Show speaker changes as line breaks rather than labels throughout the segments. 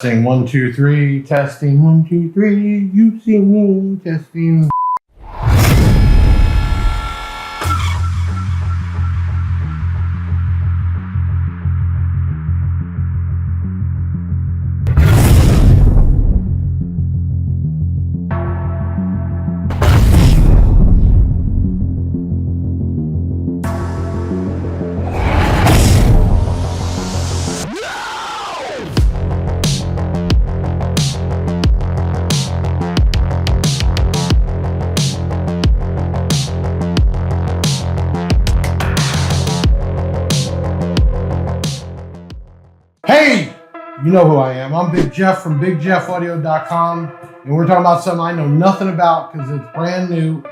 Testing 1, 2, 3, testing 1, 2, 3, you see me testing. Hey, you know who I am. I'm Big Jeff from BigJeffAudio.com, and we're talking about something I know nothing about because it's brand new.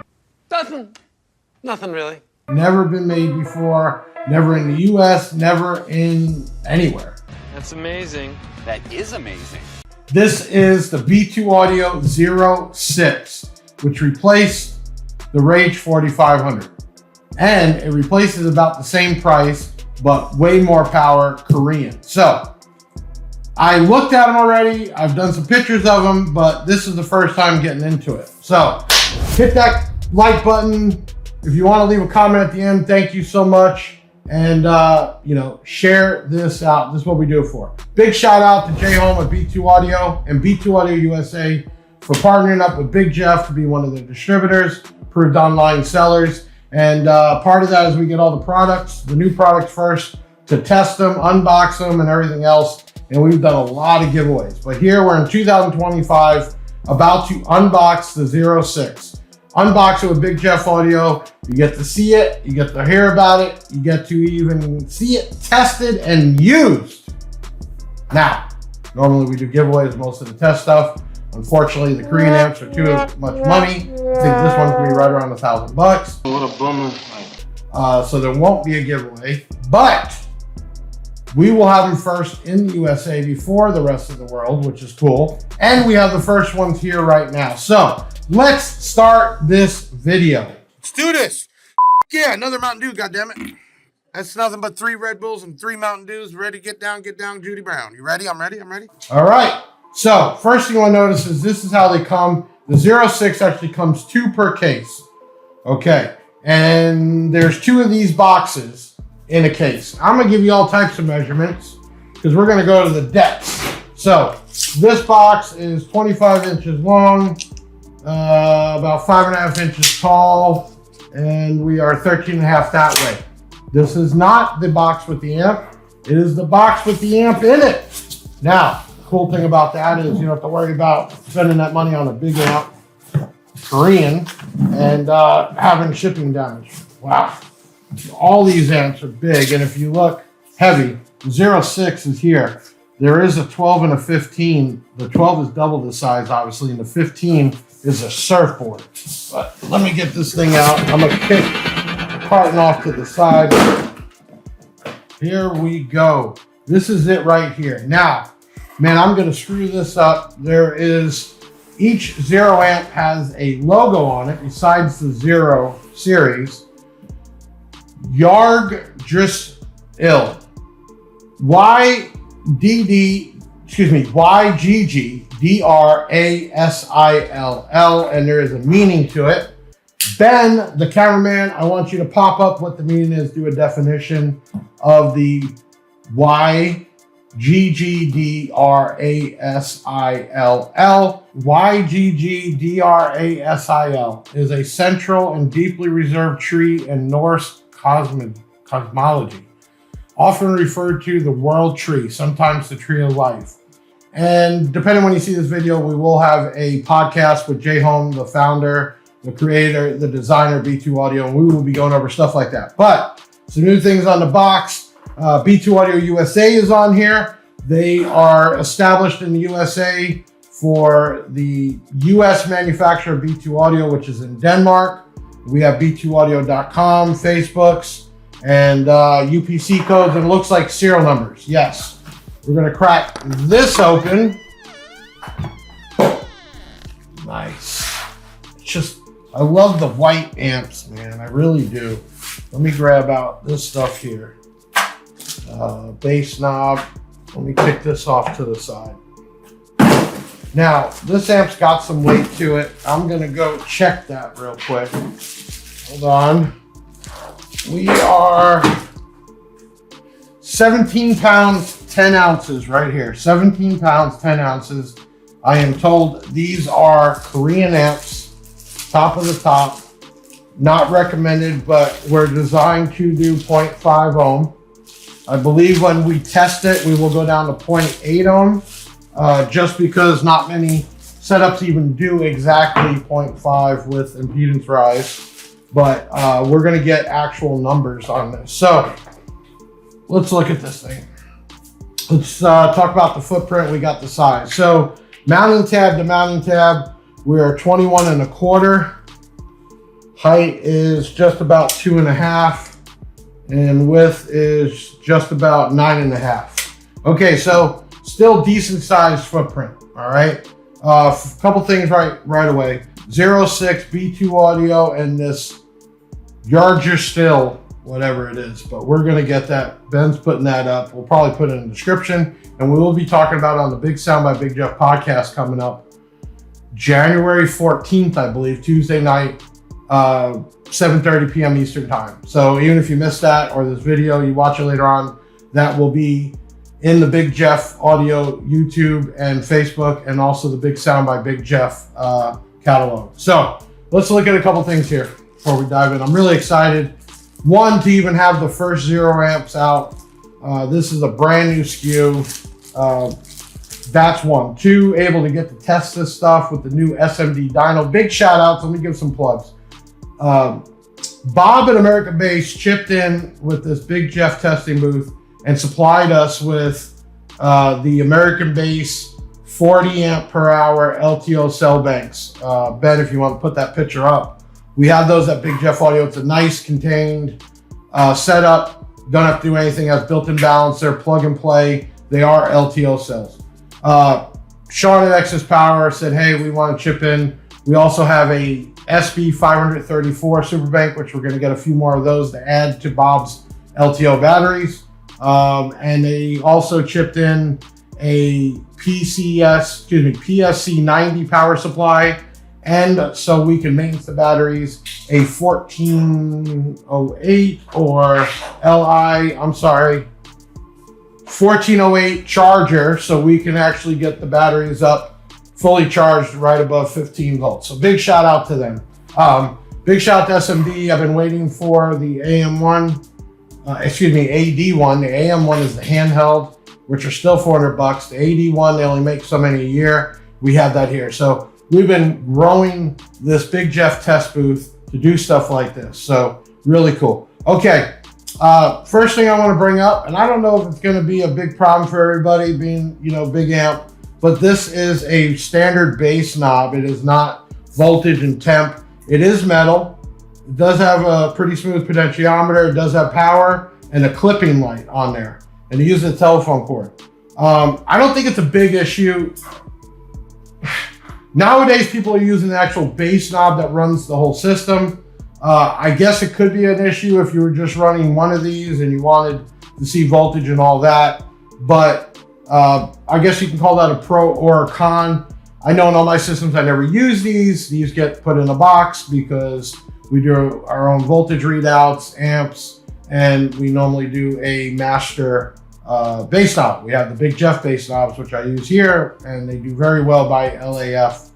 Nothing really.
Never been made before, never in the US, never in anywhere.
That's amazing.
That is amazing.
This is the B2 Audio ZERO6, which replaced the Rage 4500. And it replaces about the same price, but way more power, Korean. So I looked at them already. I've done some pictures of them, but this is the first time getting into it. So hit that like button. If you want to leave a comment at the end, thank you so much. And, share this out. This is what we do it for. Big shout out to Jay Home at B2 Audio and B2 Audio USA for partnering up with Big Jeff to be one of the distributors, approved online sellers. And part of that is we get all the products, the new products first, to test them, unbox them, and everything else. And we've done a lot of giveaways. But here we're in 2025, about to unbox the ZERO6. Unbox it with Big Jeff Audio. You get to see it, you get to hear about it, you get to even see it tested and used. Now, normally we do giveaways, most of the test stuff. Unfortunately, the Korean amps are too much money. I think this one's gonna be right around $1,000. A little bummer. So there won't be a giveaway, but we will have them first in the USA before the rest of the world, which is cool. And we have the first ones here right now. So let's start this video.
Let's do this. Yeah, another Mountain Dew, goddammit. That's nothing but 3 Red Bulls and 3 Mountain Dews. Ready? Get down, Judy Brown. You ready? I'm ready.
All right. So first thing you want to notice is this is how they come. The ZERO6 actually comes 2 per case. Okay. And there's 2 of these boxes in a case. I'm going to give you all types of measurements because we're going to go to the depths. So this box is 25 inches long, about 5.5 inches tall, and we are 13.5 that way. This is not the box with the amp. It is the box with the amp in it. Now, cool thing about that is you don't have to worry about spending that money on a big amp, Korean, and having shipping damage. Wow. All these amps are big, and if you look heavy, the ZERO6 is here. There is a 12 and a 15. The 12 is double the size, obviously, and the 15 is a surfboard. But let me get this thing out. I'm going to kick the carton off to the side. Here we go. This is it right here. Now, man, I'm going to screw this up. There is, each Zero amp has a logo on it besides the Zero series. YGG DRASILL, and there is a meaning to it. Ben, the cameraman, I want you to pop up what the meaning is, do a definition of the YGGDRASILL. YGGDRASIL is a central and deeply reserved tree in Norse cosmology, often referred to the world tree, sometimes the tree of life. And depending when you see this video, we will have a podcast with Jay Home, the founder, the creator, the designer, B2 Audio, and we will be going over stuff like that. But some new things on the box. B2 Audio USA is on here. They are established in the USA for the US manufacturer of B2 Audio, which is in Denmark. We have B2Audio.com, Facebooks, and UPC codes, and it looks like serial numbers. Yes. We're going to crack this open. Nice. It's I love the white amps, man. I really do. Let me grab out this stuff here. Bass knob. Let me kick this off to the side. Now, this amp's got some weight to it. I'm gonna go check that real quick. Hold on. We are 17 pounds, 10 ounces right here. 17 pounds, 10 ounces. I am told these are Korean amps, top of the top. Not recommended, but we're designed to do 0.5 ohm. I believe when we test it, we will go down to 0.8 ohm, just because not many setups even do exactly 0.5 with impedance rise. But we're gonna get actual numbers on this. So let's look at this thing. Let's talk about the footprint. We got the size. So mounting tab to mounting tab, we are 21.25. Height is just about 2.5, and width is just about 9.5. Okay, so still decent sized footprint. All right. A couple things right away. 0.6 B2 audio and this Yarger still, whatever it is, but we're gonna get that. Ben's putting that up. We'll probably put it in the description, and we will be talking about it on the Big Sound by Big Jeff podcast coming up January 14th, I believe, Tuesday night. 7:30 p.m. Eastern time. So even if you missed that or this video, you watch it later on, that will be in the Big Jeff Audio YouTube and Facebook, and also the Big Sound by Big Jeff catalog. So let's look at a couple things here before we dive in. I'm really excited. One, to even have the first Zero amps out. This is a brand new SKU. That's one. Two, able to get to test this stuff with the new SMD dyno. Big shout outs. Let me give some plugs. Bob at American Bass chipped in with this Big Jeff testing booth and supplied us with the American Bass 40 amp per hour LTO cell banks. Ben, if you want to put that picture up, we have those at Big Jeff Audio. It's a nice contained setup. Don't have to do anything. Has built-in balancer, plug and play. They are LTO cells. Sean at Excess Power said, hey, we want to chip in. We also have a SB 534 Super Bank, which we're going to get a few more of those to add to Bob's LTO batteries. And they also chipped in a PSC 90 power supply. And so we can maintenance the batteries, a 1408 or 1408 charger, so we can actually get the batteries up fully charged right above 15 volts. So big shout out to them. Big shout out to SMD. I've been waiting for the AD1. The AM1 is the handheld, which are still $400. The AD1, they only make so many a year. We have that here. So we've been growing this Big Jeff test booth to do stuff like this. So really cool. Okay. First thing I want to bring up, and I don't know if it's going to be a big problem for everybody being, big amp, but this is a standard bass knob. It is not voltage and temp. It is metal. It does have a pretty smooth potentiometer. It does have power and a clipping light on there, and it uses a telephone cord. I don't think it's a big issue. Nowadays, people are using the actual bass knob that runs the whole system. I guess it could be an issue if you were just running one of these and you wanted to see voltage and all that, but I guess you can call that a pro or a con. I know in all my systems I never use these. These get put in a box because we do our own voltage readouts, amps, and we normally do a master bass knob. We have the Big Jeff bass knobs, which I use here, and they do very well by LAF.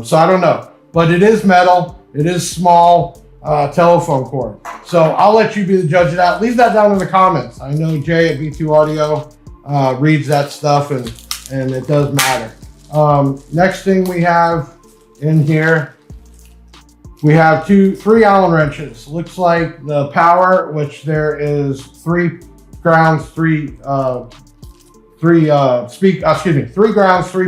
So I don't know, but it is metal. It is small telephone cord. So I'll let you be the judge of that. Leave that down in the comments. I know Jay at B2 Audio reads that stuff, and it does matter. Next thing we have in here, we have three Allen wrenches. Looks like the power, which there is three grounds, three grounds, three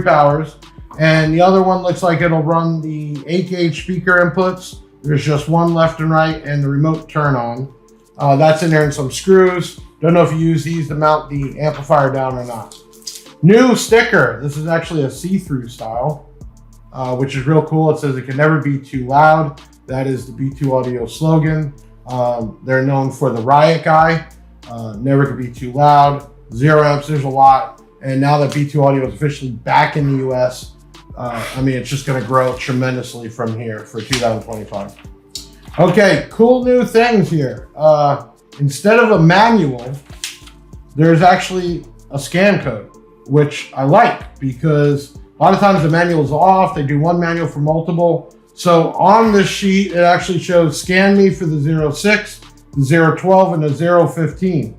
powers, and the other one looks like it'll run the 8-gauge speaker inputs. There's just one left and right, and the remote turn on. That's in there, and some screws. Don't know if you use these to mount the amplifier down or not. New sticker. This is actually a see-through style, which is real cool. It says it can never be too loud. That is the B2 Audio slogan. They're known for the riot guy. Never could be too loud. 0 amps, there's a lot. And now that B2 Audio is officially back in the US, I mean, it's just going to grow tremendously from here for 2025. Okay, cool new things here. Instead of a manual, there's actually a scan code, which I like because a lot of times the manual's off. They do one manual for multiple. So on this sheet, it actually shows scan me for the 06, the 012, and the 015.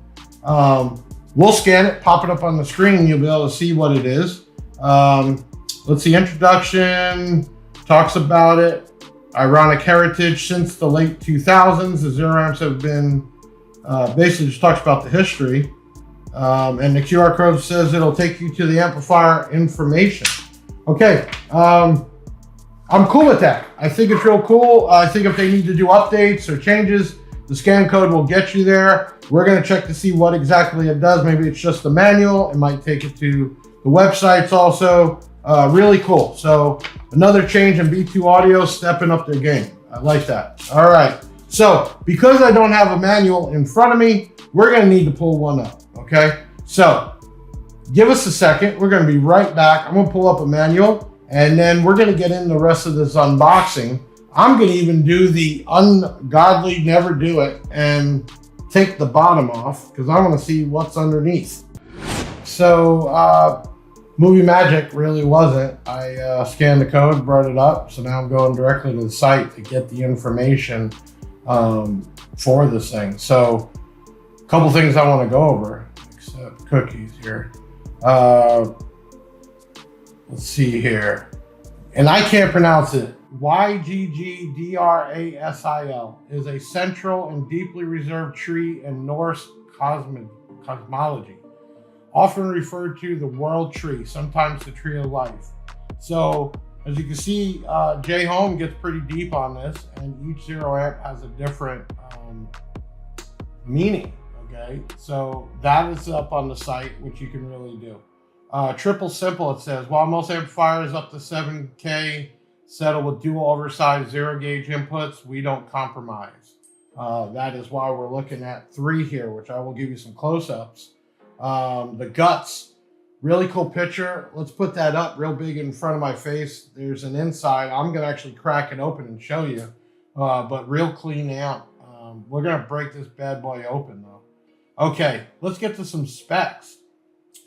We'll scan it, pop it up on the screen. You'll be able to see what it is. Let's see, introduction talks about it. Ironic heritage since the late 2000s. The zero amps have been basically just talks about the history. And the QR code says it'll take you to the amplifier information. Okay, I'm cool with that. I think it's real cool. I think if they need to do updates or changes, the scan code will get you there. We're gonna check to see what exactly it does. Maybe it's just the manual. It might take it to the websites also. Really cool. So another change in B2 Audio stepping up their game. I like that. All right. So because I don't have a manual in front of me, we're gonna need to pull one up, okay? So give us a second. We're gonna be right back. I'm gonna pull up a manual and then we're gonna get in the rest of this unboxing. I'm gonna even do the ungodly, never do it, and take the bottom off because I wanna see what's underneath. So movie magic really wasn't. I scanned the code, brought it up. So now I'm going directly to the site to get the information for this thing. So a couple things I wanna go over, except cookies here. Let's see here. And I can't pronounce it. YGGDRASIL is a central and deeply reserved tree in Norse cosmology, often referred to the world tree, sometimes the tree of life. So as you can see, J Home gets pretty deep on this, and each zero amp has a different meaning. Okay, so that is up on the site, which you can really do. Triple simple, it says, while most amplifiers up to 7K settle with dual oversized zero gauge inputs, we don't compromise. That is why we're looking at 3 here, which I will give you some close-ups. The guts, really cool picture. Let's put that up real big in front of my face. There's an inside. I'm gonna actually crack it open and show you, but real clean amp. We're gonna break this bad boy open though. Okay, let's get to some specs.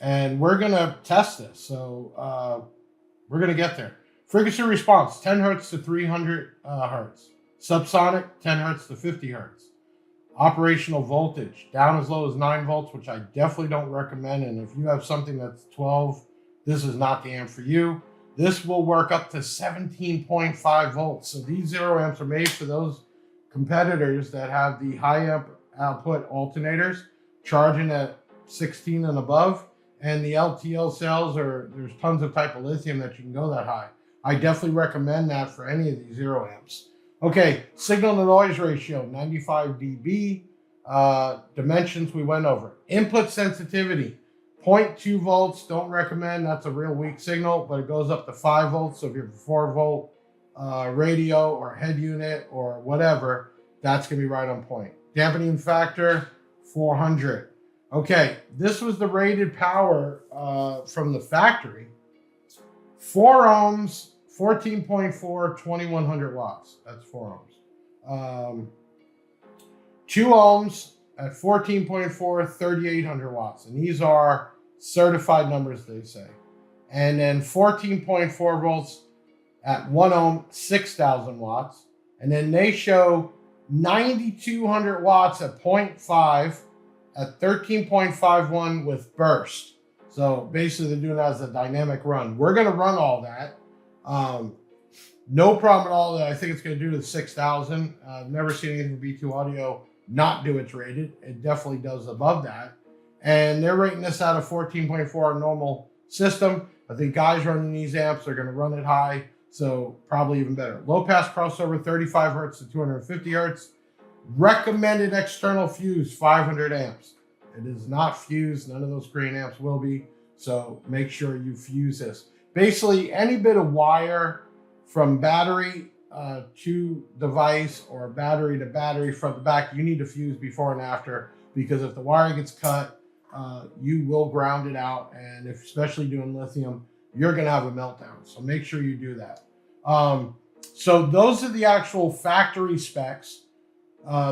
And we're gonna test this. So we're gonna get there. Frequency response, 10 hertz to 300 hertz. Subsonic, 10 hertz to 50 hertz. Operational voltage, down as low as 9 volts, which I definitely don't recommend. And if you have something that's 12, this is not the amp for you. This will work up to 17.5 volts. So these zero amps are made for those competitors that have the high amp output alternators charging at 16 and above. And the LTL cells there's tons of type of lithium that you can go that high. I definitely recommend that for any of these zero amps. Okay, signal to noise ratio, 95 dB. Dimensions we went over. Input sensitivity, 0.2 volts, don't recommend. That's a real weak signal, but it goes up to 5 volts. So if you have a 4 volt radio or head unit or whatever, that's gonna be right on point. Dampening factor, 400. Okay, this was the rated power from the factory. 4 ohms, 14.4, 2100 watts. That's 4 ohms. 2 ohms at 14.4, 3800 watts. And these are certified numbers, they say. And then 14.4 volts at 1 ohm, 6000 watts. And then they show 9200 watts at 0.5 at 13.51 with burst. So basically they're doing that as a dynamic run. We're gonna run all that. No problem at all that I think it's gonna do to 6000. I've never seen anything from B2 Audio not do its rated. It definitely does above that. And they're rating this out of 14.4 normal system. I think guys running these amps are gonna run it high, so probably even better. Low pass crossover, 35 hertz to 250 hertz. Recommended external fuse, 500 amps. It is not fused. None of those green amps will be. So make sure you fuse this. Basically, any bit of wire from battery to device or battery to battery front to back, you need to fuse before and after, because if the wire gets cut, you will ground it out. And if, especially doing lithium, you're going to have a meltdown. So make sure you do that. So those are the actual factory specs.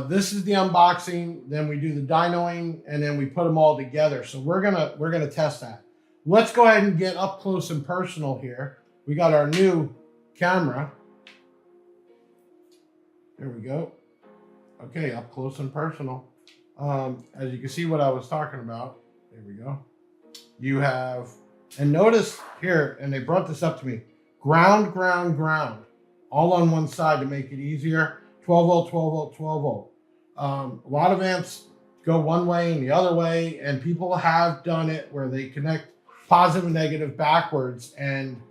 This is the unboxing. Then we do the dynoing, and then we put them all together. So we're gonna test that. Let's go ahead and get up close and personal here. We got our new camera. There we go. Okay, up close and personal. As you can see what I was talking about. There we go. You have, and notice here, and they brought this up to me, ground, all on one side to make it easier. 12 volt, 12 volt, 12 volt. A lot of amps go one way and the other way, and people have done it where they connect positive and negative backwards, and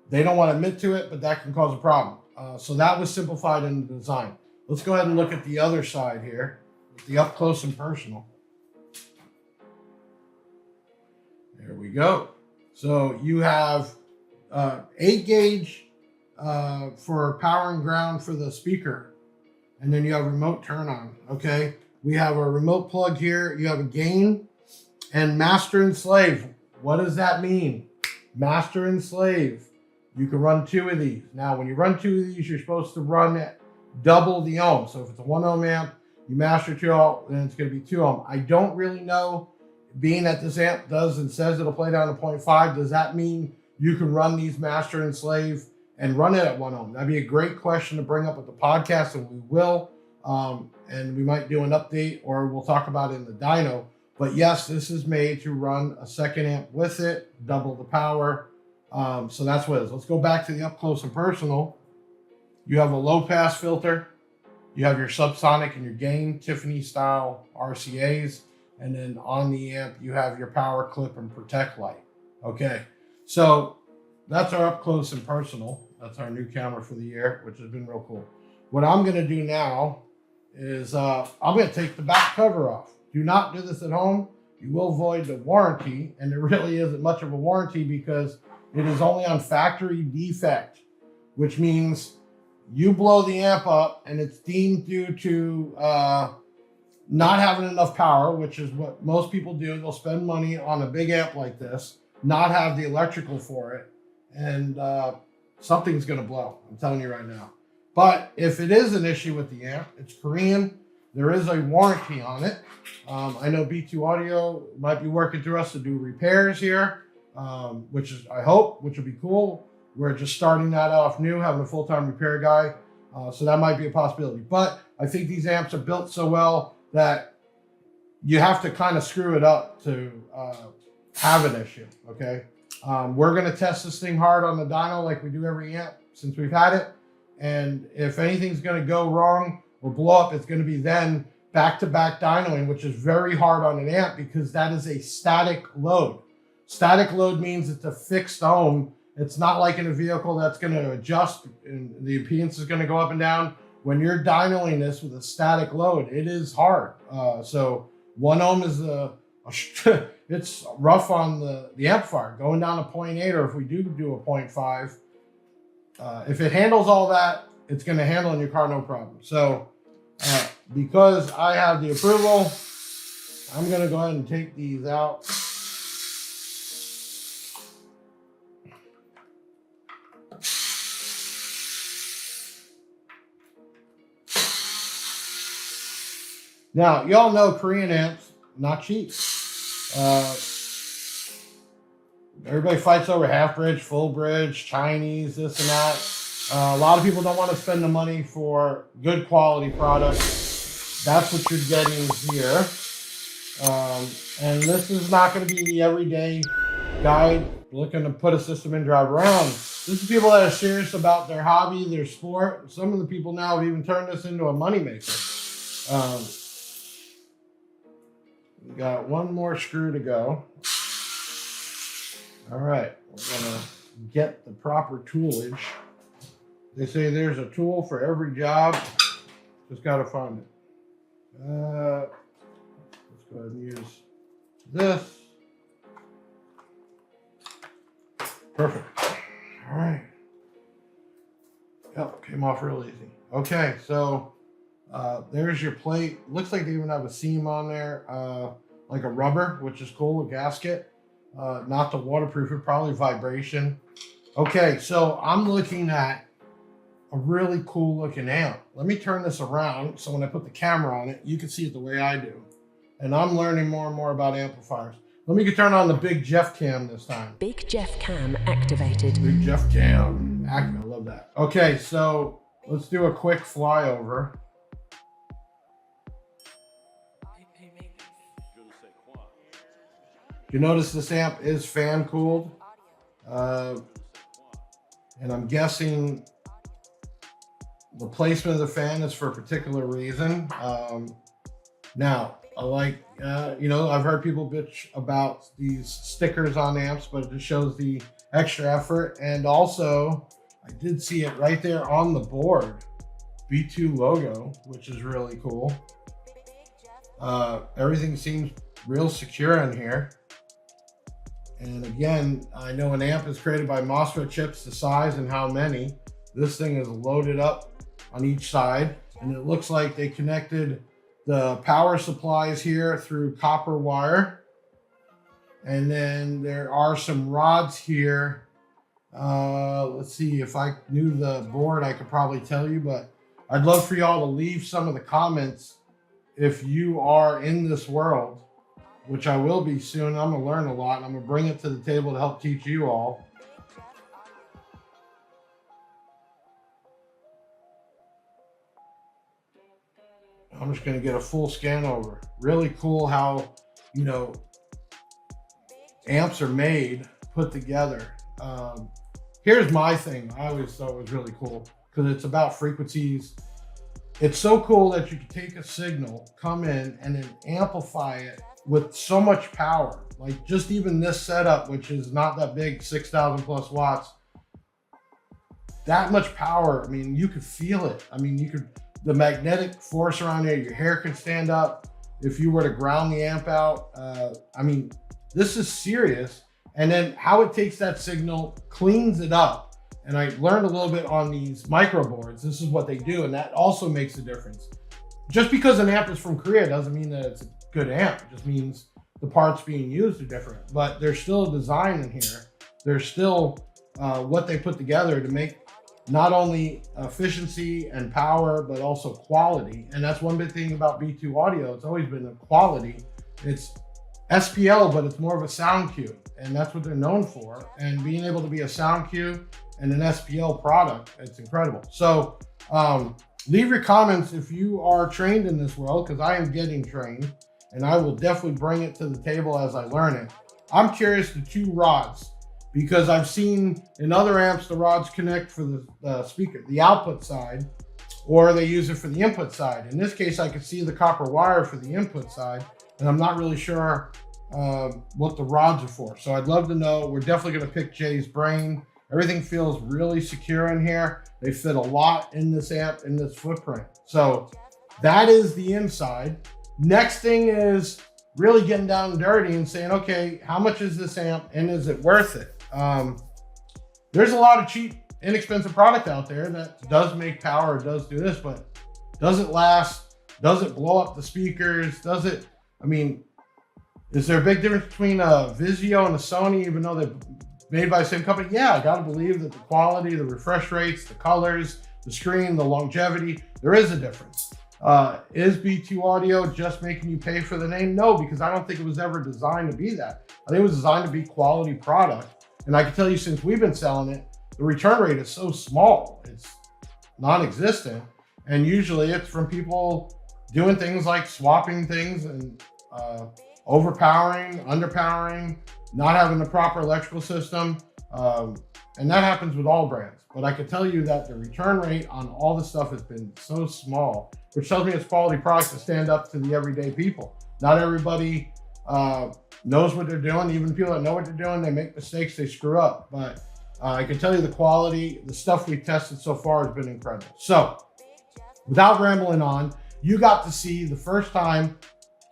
they don't want to admit to it, but that can cause a problem. So that was simplified in the design. Let's go ahead and look at the other side here, the up close and personal. There we go. So you have 8 gauge for power and ground for the speaker. And then you have remote turn on, okay? We have a remote plug here. You have a gain and master and slave. What does that mean? Master and slave. You can run 2 of these. Now, when you run 2 of these, you're supposed to run at double the ohm. So if it's a 1 ohm amp, you master 2 ohm, then it's going to be 2 ohm. I don't really know, being that this amp does and says it'll play down to 0.5, does that mean you can run these master and slave and run it at 1 ohm? That'd be a great question to bring up with the podcast, and we will. And we might do an update, or we'll talk about it in the dyno. But yes, this is made to run a second amp with it, double the power. So that's what it is. Let's go back to the up close and personal. You have a low pass filter. You have your subsonic and your gain, Tiffany style RCAs. And then on the amp, you have your power clip and protect light. Okay, so that's our up close and personal. That's our new camera for the year, which has been real cool. What I'm going to do now is I'm going to take the back cover off. Do not do this at home. You will void the warranty, and there really isn't much of a warranty because it is only on factory defect, which means you blow the amp up and it's deemed due to not having enough power, which is what most people do. They'll spend money on a big amp like this, not have the electrical for it, and something's going to blow. I'm telling you right now. But if it is an issue with the amp, it's Korean. There is a warranty on it. I know B2 Audio might be working through us to do repairs here, which is, I hope, which would be cool. We're just starting that off new, having a full-time repair guy. So that might be a possibility. But I think these amps are built so well that you have to kind of screw it up to have an issue, okay? We're going to test this thing hard on the dyno like we do every amp since we've had it. And if anything's going to go wrong or blow up, it's going to be then back-to-back dynoing, which is very hard on an amp because that is a static load. Static load means it's a fixed ohm. It's not like in a vehicle that's going to adjust and the impedance is going to go up and down. When you're dynoing this with a static load, it is hard. So 1 ohm is it's rough on the amplifier. Going down to 0.8, or if we do a 0.5, if it handles all that, it's going to handle in your car no problem. So because I have the approval, I'm going to go ahead and take these out. Now, y'all know Korean amps, not cheap. Everybody fights over half bridge, full bridge, Chinese, this and that. A lot of people don't want to spend the money for good quality products. That's what you're getting here. And this is not going to be the everyday guy looking to put a system in, drive around. This is people that are serious about their hobby, their sport. Some of the people now have even turned this into a moneymaker. We got one more screw to go. All right, we're gonna get the proper toolage. They say there's a tool for every job. Just gotta find it. Let's go ahead and use this. Perfect. All right. Yep, came off real easy. Okay, so there's your plate. Looks like they even have a seam on there, like a rubber, which is cool, a gasket. not to waterproof it, probably vibration. Okay, so I'm looking at a really cool looking amp. Let me turn this around so when I put the camera on it, you can see it the way I do. And I'm learning more and more about amplifiers. Let me turn on the Big Jeff cam this time.
Big Jeff cam activated.
Big Jeff cam. I love that. Okay, so let's do a quick flyover. You notice this amp is fan cooled. And I'm guessing the placement of the fan is for a particular reason. Now, I've heard people bitch about these stickers on amps, but it just shows the extra effort. And also, I did see it right there on the board, B2 logo, which is really cool. Everything seems real secure in here. And again, I know an amp is created by MOSFET chips, the size and how many. This thing is loaded up on each side, and it looks like they connected the power supplies here through copper wire. And then there are some rods here. Let's see, if I knew the board, I could probably tell you, but I'd love for y'all to leave some of the comments if you are in this world, which I will be soon. I'm gonna learn a lot. I'm gonna bring it to the table to help teach you all. I'm just gonna get a full scan over. Really cool how, amps are made, put together. Here's my thing. I always thought was really cool because it's about frequencies. It's so cool that you can take a signal, come in and then amplify it with so much power. Like just even this setup, which is not that big, 6,000 plus watts, that much power. I mean, you could feel it. I mean, the magnetic force around there, your hair can stand up if you were to ground the amp out. I mean, this is serious. And then how it takes that signal, cleans it up. And I learned a little bit on these micro boards. This is what they do. And that also makes a difference. Just because an amp is from Korea doesn't mean that it's a good amp. It just means the parts being used are different. But there's still a design in here. There's still what they put together to make not only efficiency and power, but also quality. And that's one big thing about B2 Audio. It's always been the quality. It's SPL, but it's more of a sound cue. And that's what they're known for. And being able to be a sound cue and an SPL product, it's incredible. So leave your comments if you are trained in this world, because I am getting trained. And I will definitely bring it to the table as I learn it. I'm curious the two rods, because I've seen in other amps, the rods connect for the speaker, the output side, or they use it for the input side. In this case, I could see the copper wire for the input side, and I'm not really sure what the rods are for. So I'd love to know. We're definitely gonna pick Jay's brain. Everything feels really secure in here. They fit a lot in this amp, in this footprint. So that is the inside. Next thing is really getting down and dirty and saying, okay, how much is this amp and is it worth it? There's a lot of cheap, inexpensive product out there that does make power, does do this, but does it last? Does it blow up the speakers? Is there a big difference between a Vizio and a Sony, even though they're made by the same company? Yeah, I gotta believe that the quality, the refresh rates, the colors, the screen, the longevity, there is a difference. Is B2 Audio just making you pay for the name? No, because I don't think it was ever designed to be that. I think it was designed to be quality product. And I can tell you, since we've been selling it, the return rate is so small, it's non-existent. And usually it's from people doing things like swapping things and overpowering, underpowering, not having the proper electrical system. And that happens with all brands. But I can tell you that the return rate on all this stuff has been so small, which tells me it's quality products to stand up to the everyday people. Not everybody knows what they're doing. Even people that know what they're doing, they make mistakes, they screw up. But I can tell you the quality, the stuff we've tested so far has been incredible. So without rambling on, you got to see the first time,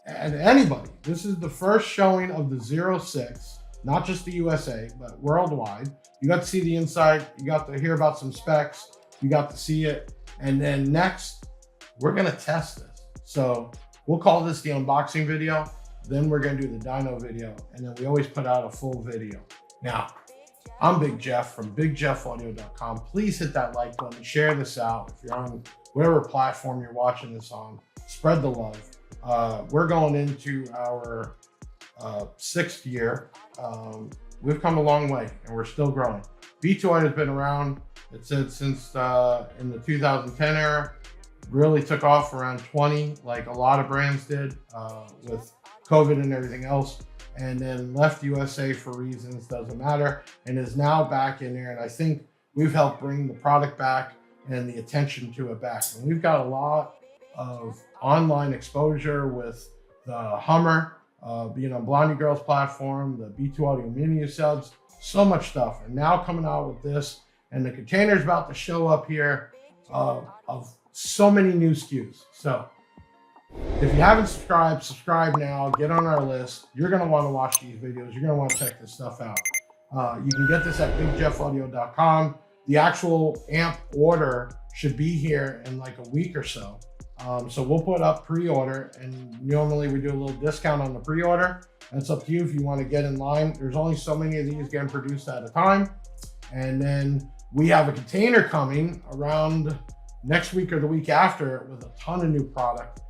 and anybody, this is the first showing of the ZERO6, not just the USA, but worldwide. You got to see the inside, you got to hear about some specs, you got to see it. And then next, we're gonna test this. So we'll call this the unboxing video. then we're gonna do the dyno video, and then we always put out a full video. Now, I'm Big Jeff from bigjeffaudio.com. Please hit that like button, share this out. If you're on whatever platform you're watching this on, spread the love. We're going into our 6th year. We've come a long way and we're still growing. B2 Audio has been around, it said, since in the 2010 era. Really took off around 20, like a lot of brands did with COVID and everything else, and then left USA for reasons, doesn't matter, and is now back in there. And I think we've helped bring the product back and the attention to it back. And we've got a lot of online exposure with the Hummer, being on Blondie Girl's platform, the B2 Audio Mini subs, so much stuff. And now coming out with this, and the container's about to show up here of so many new SKUs. So if you haven't subscribed, subscribe now, get on our list. You're gonna wanna watch these videos. You're gonna wanna check this stuff out. You can get this at bigjeffaudio.com. The actual amp order should be here in like a week or so. So we'll put up pre-order, and normally we do a little discount on the pre-order. That's up to you if you wanna get in line. There's only so many of these getting produced at a time. And then we have a container coming around next week or the week after with a ton of new product.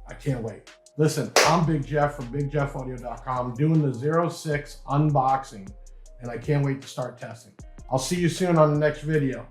I can't wait. Listen, I'm Big Jeff from bigjeffaudio.com doing the 06 unboxing, and I can't wait to start testing. I'll see you soon on the next video.